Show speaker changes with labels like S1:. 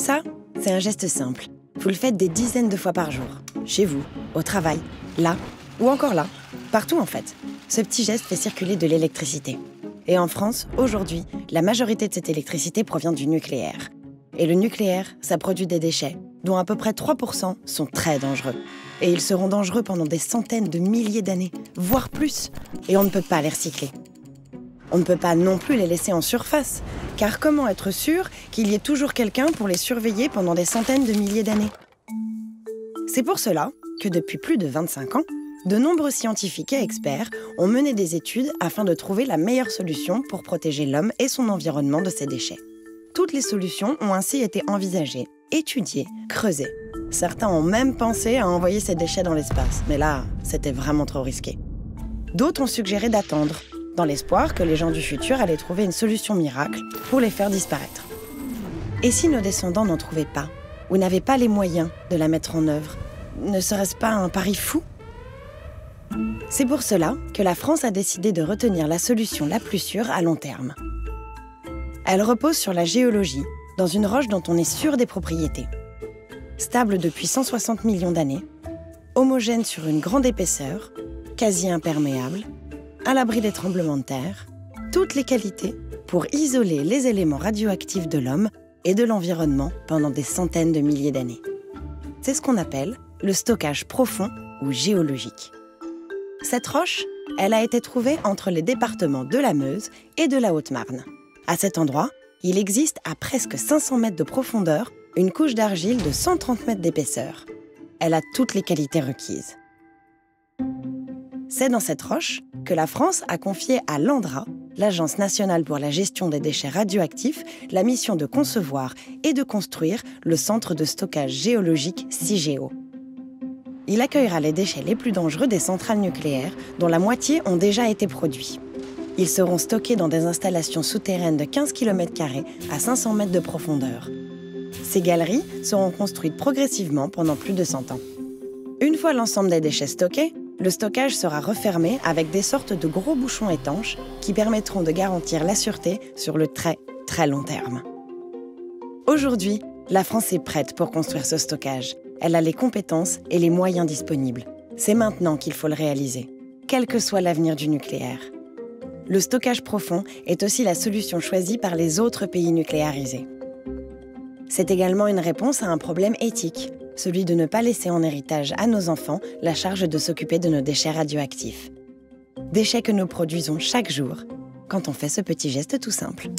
S1: Ça, c'est un geste simple. Vous le faites des dizaines de fois par jour. Chez vous, au travail, là, ou encore là. Partout en fait. Ce petit geste fait circuler de l'électricité. Et en France, aujourd'hui, la majorité de cette électricité provient du nucléaire. Et le nucléaire, ça produit des déchets, dont à peu près 3% sont très dangereux. Et ils seront dangereux pendant des centaines de milliers d'années, voire plus. Et on ne peut pas les recycler. On ne peut pas non plus les laisser en surface, car comment être sûr qu'il y ait toujours quelqu'un pour les surveiller pendant des centaines de milliers d'années? C'est pour cela que depuis plus de 25 ans, de nombreux scientifiques et experts ont mené des études afin de trouver la meilleure solution pour protéger l'homme et son environnement de ces déchets. Toutes les solutions ont ainsi été envisagées, étudiées, creusées. Certains ont même pensé à envoyer ces déchets dans l'espace, mais là, c'était vraiment trop risqué. D'autres ont suggéré d'attendre, dans l'espoir que les gens du futur allaient trouver une solution miracle pour les faire disparaître. Et si nos descendants n'en trouvaient pas, ou n'avaient pas les moyens de la mettre en œuvre, ne serait-ce pas un pari fou ? C'est pour cela que la France a décidé de retenir la solution la plus sûre à long terme. Elle repose sur la géologie, dans une roche dont on est sûr des propriétés. Stable depuis 160 millions d'années, homogène sur une grande épaisseur, quasi imperméable, à l'abri des tremblements de terre, toutes les qualités pour isoler les éléments radioactifs de l'homme et de l'environnement pendant des centaines de milliers d'années. C'est ce qu'on appelle le stockage profond ou géologique. Cette roche, elle a été trouvée entre les départements de la Meuse et de la Haute-Marne. À cet endroit, il existe à presque 500 mètres de profondeur une couche d'argile de 130 mètres d'épaisseur. Elle a toutes les qualités requises. C'est dans cette roche que la France a confié à l'ANDRA, l'Agence nationale pour la gestion des déchets radioactifs, la mission de concevoir et de construire le centre de stockage géologique CIGEO. Il accueillera les déchets les plus dangereux des centrales nucléaires, dont la moitié ont déjà été produits. Ils seront stockés dans des installations souterraines de 15 km² à 500 mètres de profondeur. Ces galeries seront construites progressivement pendant plus de 100 ans. Une fois l'ensemble des déchets stockés, le stockage sera refermé avec des sortes de gros bouchons étanches qui permettront de garantir la sûreté sur le très, très long terme. Aujourd'hui, la France est prête pour construire ce stockage. Elle a les compétences et les moyens disponibles. C'est maintenant qu'il faut le réaliser, quel que soit l'avenir du nucléaire. Le stockage profond est aussi la solution choisie par les autres pays nucléarisés. C'est également une réponse à un problème éthique, celui de ne pas laisser en héritage à nos enfants la charge de s'occuper de nos déchets radioactifs. Déchets que nous produisons chaque jour quand on fait ce petit geste tout simple.